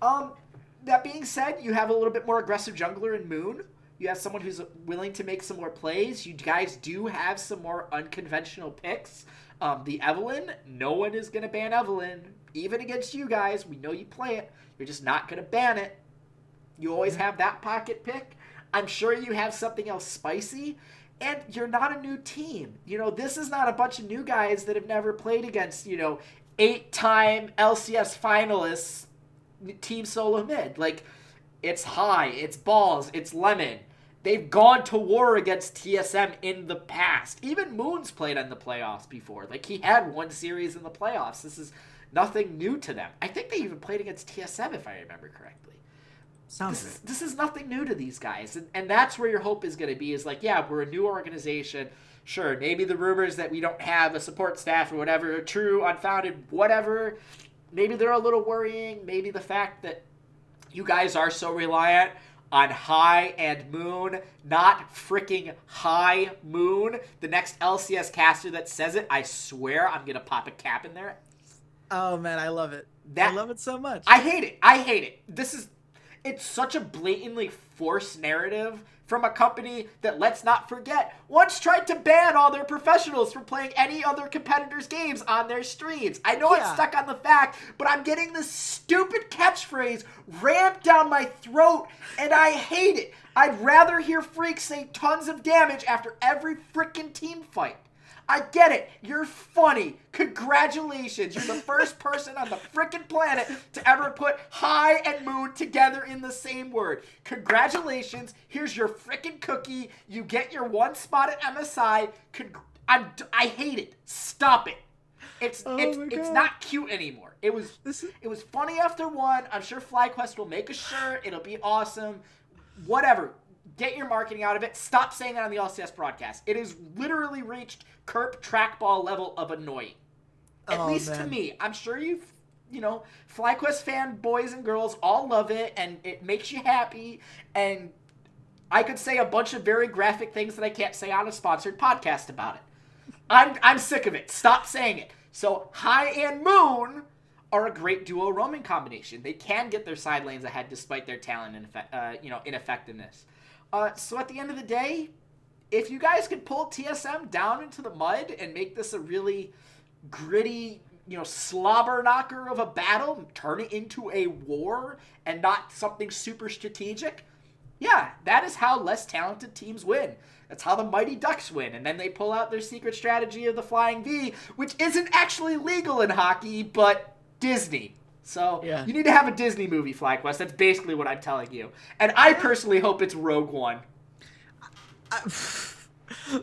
That being said, you have a little bit more aggressive jungler in Moon. You have someone who's willing to make some more plays. You guys do have some more unconventional picks. The Evelynn, no one is going to ban Evelynn. Even against you guys, we know you play it. You're just not going to ban it. You always have that pocket pick. I'm sure you have something else spicy. And you're not a new team. This is not a bunch of new guys that have never played against, 8-time LCS finalists Team Solo Mid. Like, it's High, it's Balls, it's Lemon. They've gone to war against TSM in the past. Even Moon's played in the playoffs before. Like, he had one series in the playoffs. This is nothing new to them. I think they even played against TSM, if I remember correctly. This is nothing new to these guys. And that's where your hope is going to be, is like, yeah, we're a new organization. Sure, maybe the rumors that we don't have a support staff or whatever are true, unfounded, whatever. Maybe they're a little worrying. Maybe the fact that you guys are so reliant on High and Moon, not freaking High Moon. The next LCS caster that says it, I swear I'm going to pop a cap in there. Oh, man, I love it. I love it so much. I hate it. It's such a blatantly forced narrative from a company that, let's not forget, once tried to ban all their professionals from playing any other competitors' games on their streams. I know it's stuck on the fact, but I'm getting this stupid catchphrase rammed down my throat, and I hate it. I'd rather hear freaks say tons of damage after every freaking team fight. I get it. You're funny. Congratulations. You're the first person on the freaking planet to ever put high and moon together in the same word. Congratulations. Here's your freaking cookie. You get your one spot at MSI. I hate it. Stop it. It's not cute anymore. It was funny after one. I'm sure FlyQuest will make a shirt. It'll be awesome. Whatever. Get your marketing out of it. Stop saying it on the LCS broadcast. It has literally reached Kerp trackball level of annoying. At least to me. I'm sure FlyQuest fan boys and girls all love it, and it makes you happy. And I could say a bunch of very graphic things that I can't say on a sponsored podcast about it. I'm sick of it. Stop saying it. So High and Moon are a great duo roaming combination. They can get their side lanes ahead despite their talent and ineffectiveness. So at the end of the day, if you guys could pull TSM down into the mud and make this a really gritty, slobber knocker of a battle, turn it into a war and not something super strategic, yeah, that is how less talented teams win. That's how the Mighty Ducks win. And then they pull out their secret strategy of the Flying V, which isn't actually legal in hockey, but Disney. So you need to have a Disney movie, FlyQuest. That's basically what I'm telling you. And I personally hope it's Rogue One.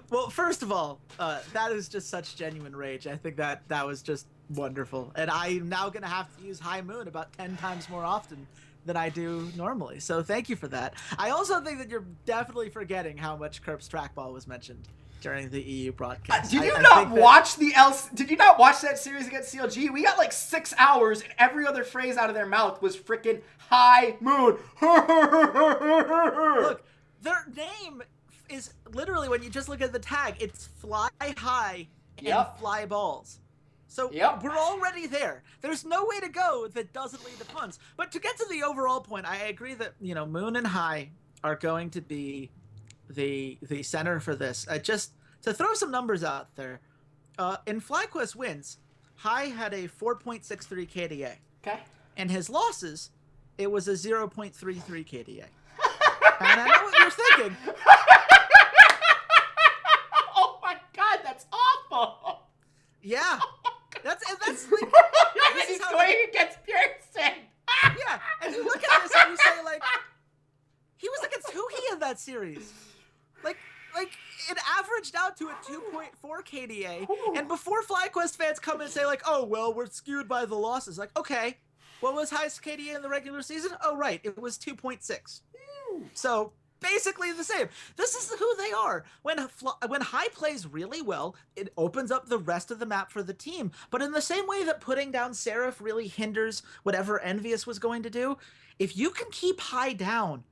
Well, first of all, that is just such genuine rage. I think that was just wonderful. And I'm now going to have to use High Moon about 10 times more often than I do normally. So thank you for that. I also think that you're definitely forgetting how much Kerp's trackball was mentioned during the EU broadcast. Did you not watch that series against CLG? We got like 6 hours, and every other phrase out of their mouth was freaking High Moon. Look, their name is literally, when you just look at the tag, it's Fly High and Fly Balls. So we're already there. There's no way to go that doesn't lead to puns. But to get to the overall point, I agree that Moon and High are going to be the center for this. Just to throw some numbers out there, in FlyQuest wins, High had a 4.63 KDA. Okay. And his losses, it was a 0.33 KDA. And I know what you're thinking. Oh my God, that's awful. Yeah. That's like, he's going against Pearson. Yeah, and you look at this and you say, like, he was against who he in that series? Like it averaged out to a 2.4 KDA, and before FlyQuest fans come and say, like, oh, well, we're skewed by the losses. Like, okay, what was highest KDA in the regular season? Oh, right, it was 2.6. So basically the same. This is who they are. When High plays really well, it opens up the rest of the map for the team. But in the same way that putting down Seraph really hinders whatever Envious was going to do, if you can keep High down,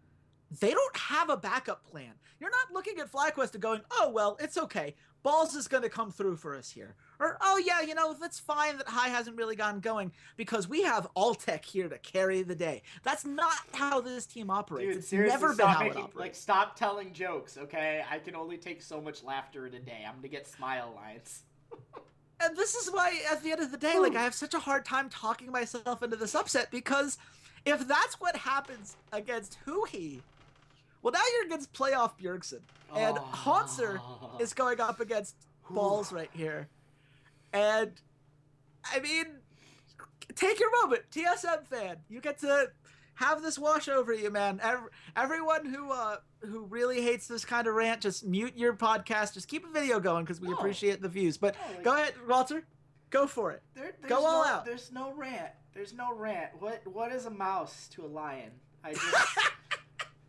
they don't have a backup plan. You're not looking at FlyQuest and going, oh, well, it's okay. Balls is going to come through for us here. Or, oh, yeah, that's fine that High hasn't really gotten going because we have Altec here to carry the day. That's not how this team operates. Dude, it's seriously, never been how it operates. Like, stop telling jokes, okay? I can only take so much laughter in a day. I'm going to get smile lines. And this is why, at the end of the day, like, I have such a hard time talking myself into this upset, because if that's what happens against Huhi, well, now you're against playoff Bjergsen. And Haunzer is going up against Balls right here. And, I mean, take your moment, TSM fan. You get to have this wash over you, man. Everyone who really hates this kind of rant, just mute your podcast. Just keep a video going because we appreciate the views. But go ahead, Walter. Go for it. Go all out. There's no rant. There's no rant. What is a mouse to a lion?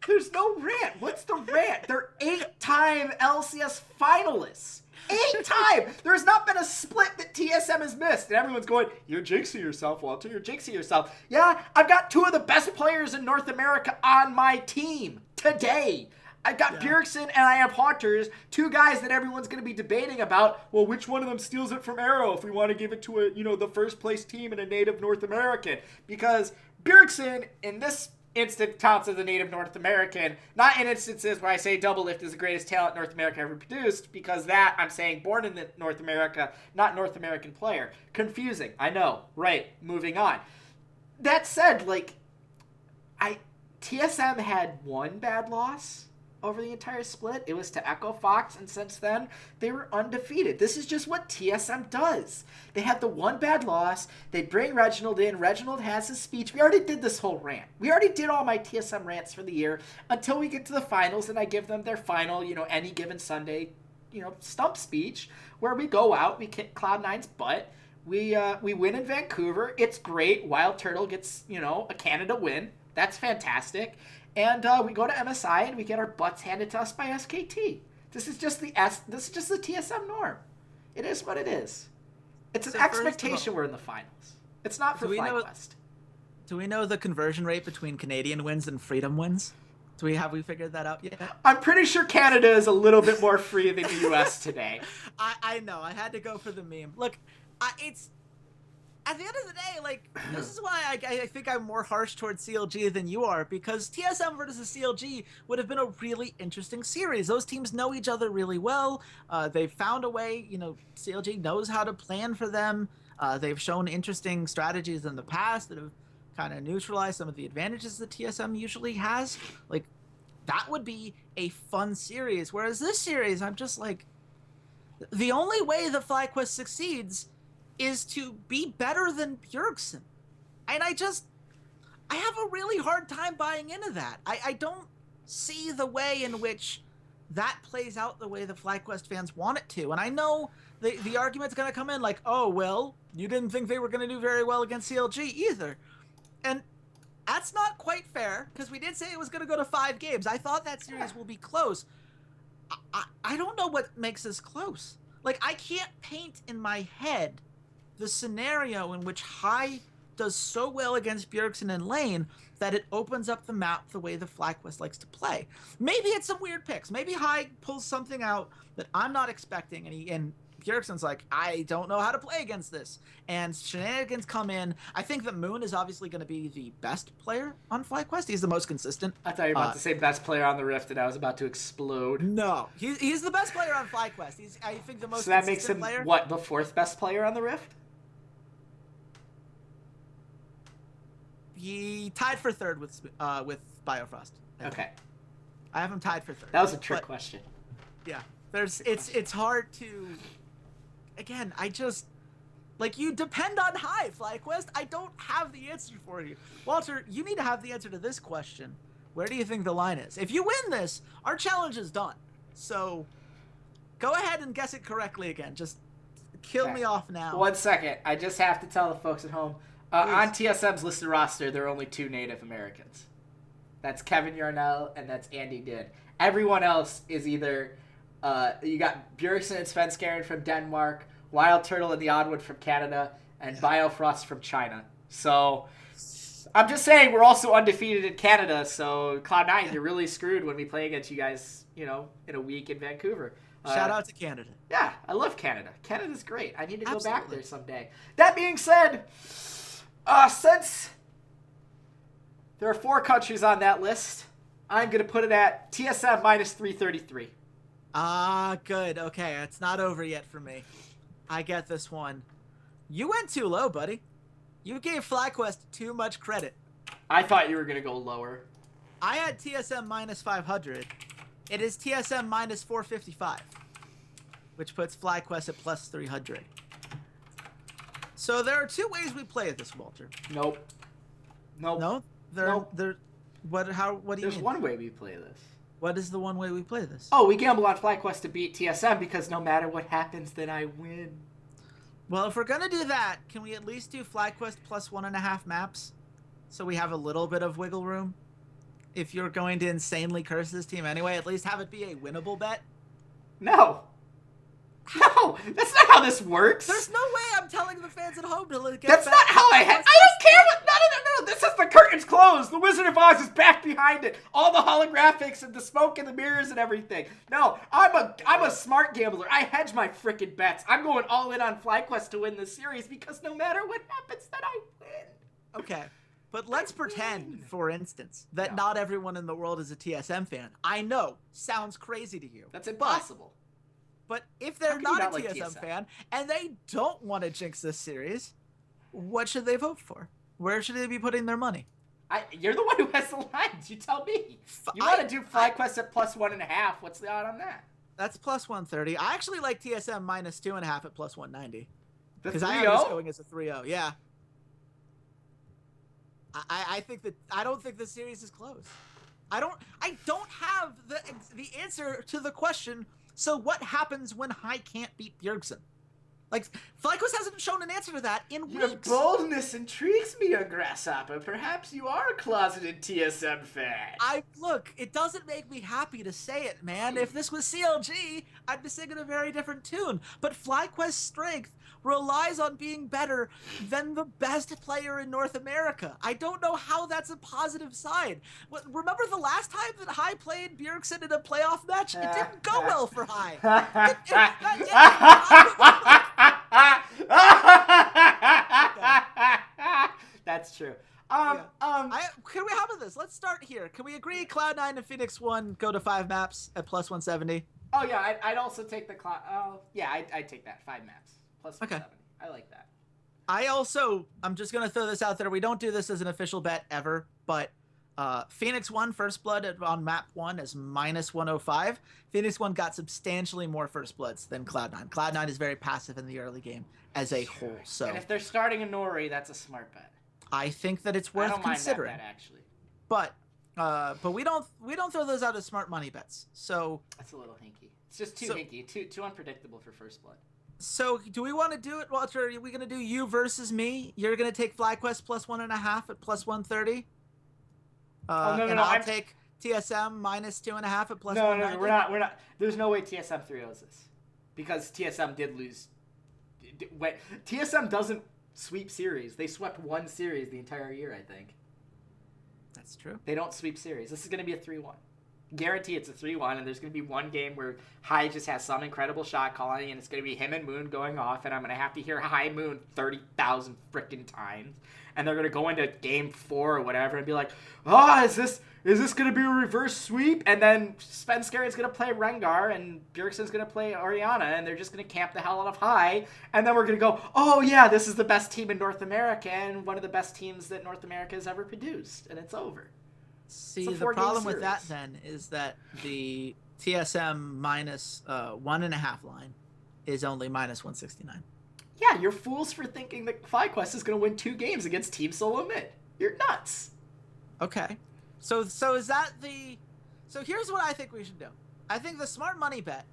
There's no rant. What's the rant? They're 8-time LCS finalists. 8-time! There's not been a split that TSM has missed. And everyone's going, you're jinxing yourself, Walter. You're jinxing yourself. Yeah, I've got 2 of the best players in North America on my team today. I've got Bjergsen and I have Haunters, 2 guys that everyone's going to be debating about, well, which one of them steals it from Arrow if we want to give it to the first place team and a native North American. Because Bjergsen in instant counts as a native North American. Not in instances where I say Doublelift is the greatest talent North America ever produced, because that, I'm saying born in North America, not North American player. Confusing, I know. Right, moving on. That said, like, TSM had one bad loss over the entire split. It was to Echo Fox, and since then, they were undefeated. This is just what TSM does. They have the one bad loss. They bring Reginald in. Reginald has his speech. We already did this whole rant. We already did all my TSM rants for the year until we get to the finals, and I give them their final, any given Sunday, stump speech, where we go out, we kick Cloud9's butt. We win in Vancouver. It's great. Wild Turtle gets, a Canada win. That's fantastic. And we go to MSI and we get our butts handed to us by SKT. This is just the TSM norm. It is what it is. It's an expectation we're in the finals. It's not for FlyQuest. Do we know the conversion rate between Canadian wins and Freedom wins? Have we figured that out yet? I'm pretty sure Canada is a little bit more free than the US today. I know. I had to go for the meme. Look, it's... At the end of the day, like, this is why I think I'm more harsh towards CLG than you are, because TSM versus CLG would have been a really interesting series. Those teams know each other really well. They've found a way, CLG knows how to plan for them. They've shown interesting strategies in the past that have kind of neutralized some of the advantages that TSM usually has. Like, that would be a fun series. Whereas this series, I'm just like, the only way that FlyQuest succeeds is to be better than Bjergsen. And I have a really hard time buying into that. I don't see the way in which that plays out the way the FlyQuest fans want it to. And I know the argument's going to come in like, oh, well, you didn't think they were going to do very well against CLG either. And that's not quite fair, because we did say it was going to go to 5 games. I thought that series will be close. I don't know what makes this close. Like, I can't paint in my head the scenario in which High does so well against Bjergsen and Lane that it opens up the map the way the FlyQuest likes to play. Maybe it's some weird picks. Maybe High pulls something out that I'm not expecting, and Bjergsen's like, I don't know how to play against this. And shenanigans come in. I think that Moon is obviously going to be the best player on FlyQuest. He's the most consistent. I thought you were about to say best player on the Rift, and I was about to explode. No, he's the best player on FlyQuest. He's, I think, the most so that consistent makes him, player. What, the 4th best player on the Rift? He tied for 3rd with Biofrost. Okay. I have him tied for 3rd. That was a trick question. Yeah. It's hard to... Again, you depend on High, FlyQuest. I don't have the answer for you. Walter, you need to have the answer to this question. Where do you think the line is? If you win this, our challenge is done. So, go ahead and guess it correctly again. Just kill me off now. 1 second. I just have to tell the folks at home. On TSM's listed roster, there are only 2 Native Americans. That's Kevin Yarnell and that's Andy Din. Everyone else is either... you got Bjergsen and Svenskeren from Denmark, Wild Turtle and the Oddwood from Canada, and Biofrost from China. So, I'm just saying, we're also undefeated in Canada, so Cloud9, you're really screwed when we play against you guys, in a week in Vancouver. Shout out to Canada. Yeah, I love Canada. Canada's great. I need to go back there someday. That being said... since there are 4 countries on that list, I'm going to put it at TSM minus 333. Good. Okay, it's not over yet for me. I get this one. You went too low, buddy. You gave FlyQuest too much credit. I thought you were going to go lower. I had TSM minus 500. It is TSM minus 455, which puts FlyQuest at plus 300. So there are 2 ways we play this, Walter. Nope. No? What do you mean? There's one way we play this. What is the one way we play this? Oh, we gamble on FlyQuest to beat TSM because no matter what happens, then I win. Well, if we're going to do that, can we at least do FlyQuest plus 1.5 maps? So we have a little bit of wiggle room? If you're going to insanely curse this team anyway, at least have it be a winnable bet? No. No, that's not how this works. There's no way I'm telling the fans at home to get That's not how I don't care what... No. This is the curtains closed. The Wizard of Oz is back behind it. All the holographics and the smoke and the mirrors and everything. No, I'm a smart gambler. I hedge my frickin' bets. I'm going all in on FlyQuest to win this series because no matter what happens, then I win. Okay. But let's pretend, for instance, that not everyone in the world is a TSM fan. I know, sounds crazy to you. That's impossible. But if they're not a TSM fan and they don't want to jinx this series, what should they vote for? Where should they be putting their money? You're the one who has the lines. You tell me. You want to do FlyQuest at +1.5. What's the odd on that? That's +130. I actually like TSM -2.5 at +190. Because I have this going as a 3-0. Yeah. I think that I don't think the series is close. I don't have the answer to the question. So what happens when High can't beat Bjergsen? Like, FlyQuest hasn't shown an answer to that in weeks. Your boldness intrigues me, young grasshopper. Perhaps you are a closeted TSM fan. Look, it doesn't make me happy to say it, man. If this was CLG, I'd be singing a very different tune. But FlyQuest's strength relies on being better than the best player in North America. I don't know how that's a positive sign. Remember the last time that High played Bjergsen in a playoff match? It didn't go well for High. That's true. Can we how about this? Let's start here. Can we agree Cloud9 and Phoenix 1 go to 5 maps at +170? Oh yeah, I'd also take the Cloud. Oh yeah, I'd take that 5 maps +170. I like that. I'm just gonna throw this out there. We don't do this as an official bet ever, but Phoenix 1 First Blood on map 1 is -105. Phoenix 1 got substantially more First Bloods than Cloud9. Cloud9 is very passive in the early game as a whole. So, and if they're starting a Nori, that's a smart bet. I think that it's worth considering. I don't mind that bet, actually. But we don't throw those out as smart money bets. So that's a little hinky. It's just too hinky, too unpredictable for First Blood. So do we want to do it, Walter? Are we going to do you versus me? You're going to take FlyQuest +1.5 at +130. No. I'll take TSM -2.5 at +190. No, we're not. There's no way TSM 3-0s this, because TSM did lose. TSM doesn't sweep series. They swept one series the entire year, I think. That's true. They don't sweep series. This is going to be a 3-1. Guarantee it's a 3-1, and there's going to be one game where High just has some incredible shot calling, and it's going to be him and Moon going off, and I'm going to have to hear High Moon 30,000 freaking times, and they're going to go into game 4 or whatever and be like, is this going to be a reverse sweep? And then Svenskerian's going to play Rengar, and Bjergsen's going to play Orianna, and they're just going to camp the hell out of High, and then we're going to go, oh yeah, this is the best team in North America, and one of the best teams that North America has ever produced, and it's over. See, the problem with that then is that the TSM -1.5 line is only -169. Yeah, you're fools for thinking that FlyQuest is going to win 2 games against Team Solo Mid. You're nuts. Okay. So is that the... So here's what I think we should do. I think the smart money bet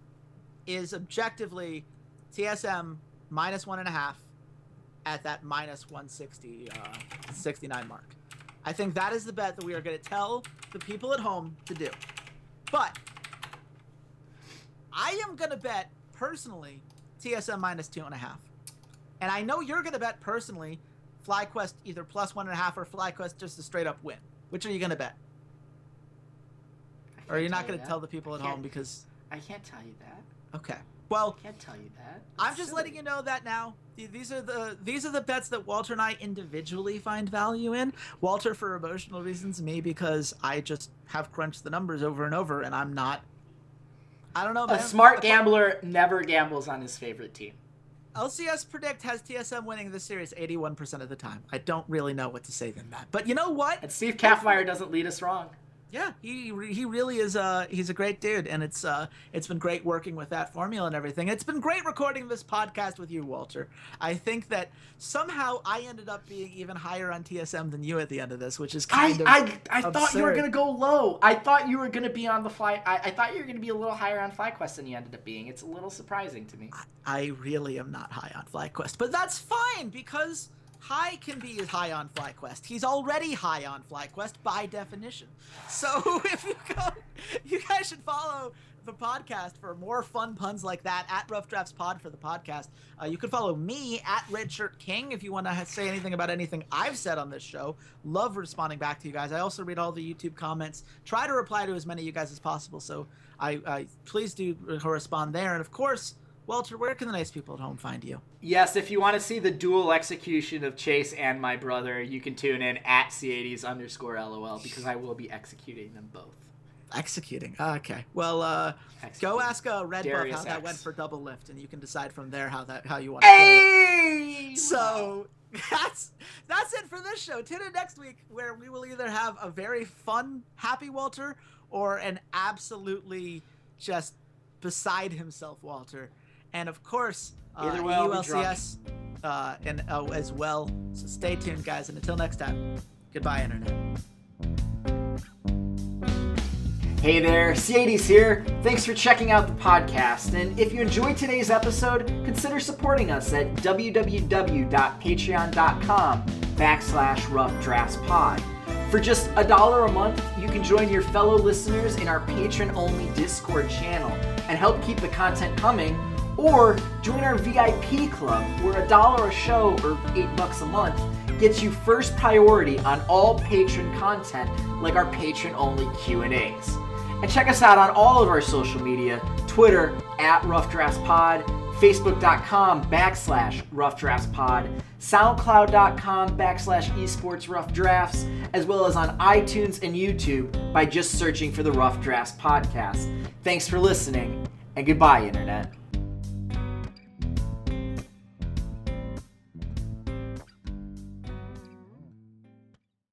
is objectively TSM -1.5 at that -169 mark. I think that is the bet that we are going to tell the people at home to do. But I am going to bet, personally, TSM -2.5. And I know you're going to bet, personally, FlyQuest either +1.5 or FlyQuest just a straight-up win. Which are you going to bet? Or are you not going to tell the people at home because... I can't tell you that. Okay. Well, I can't tell you that. I'm just letting you know that now. These are the bets that Walter and I individually find value in. Walter for emotional reasons, me because I just have crunched the numbers over and over, and I'm not. I don't know, man. A smart gambler never gambles on his favorite team. LCS Predict has TSM winning this series 81% of the time. I don't really know what to say than that. But you know what? And Steve Kaffmeyer doesn't lead us wrong. Yeah, he really is. He's a great dude, and it's been great working with that formula and everything. It's been great recording this podcast with you, Walter. I think that somehow I ended up being even higher on TSM than you at the end of this, which is kind of I thought you were gonna go low. I thought you were gonna be on the fly. I thought you were gonna be a little higher on FlyQuest than you ended up being. It's a little surprising to me. I really am not high on FlyQuest, but that's fine because High can be as high on FlyQuest. He's already high on FlyQuest by definition. So if you guys should follow the podcast for more fun puns like that at Rough Drafts Pod for the podcast. You can follow me at RedShirtKing if you want to say anything about anything I've said on this show. Love responding back to you guys. I also read all the YouTube comments. Try to reply to as many of you guys as possible. So I please do correspond there. And of course, Walter, where can the nice people at home find you? Yes, if you want to see the dual execution of Chase and my brother, you can tune in at Ceades_LOL because I will be executing them both. Executing. Okay. Well, go ask Red Buff how that went for double lift, and you can decide from there how you want to play it. So that's it for this show. Tune in next week where we will either have a very fun, happy Walter or an absolutely just beside himself Walter. And of course, ULCS as well. So stay tuned, guys. And until next time, goodbye, Internet. Hey there, Ceades here. Thanks for checking out the podcast. And if you enjoyed today's episode, consider supporting us at www.patreon.com/roughdraftspod. For just $1 a month, you can join your fellow listeners in our patron-only Discord channel and help keep the content coming, or join our VIP club where $1 a show or $8 a month gets you first priority on all patron content like our patron-only Q&As. And check us out on all of our social media, Twitter @RoughDraftsPod, Facebook.com/RoughDraftsPod, SoundCloud.com/esportsroughdrafts, as well as on iTunes and YouTube by just searching for the Rough Drafts Podcast. Thanks for listening, and goodbye, Internet.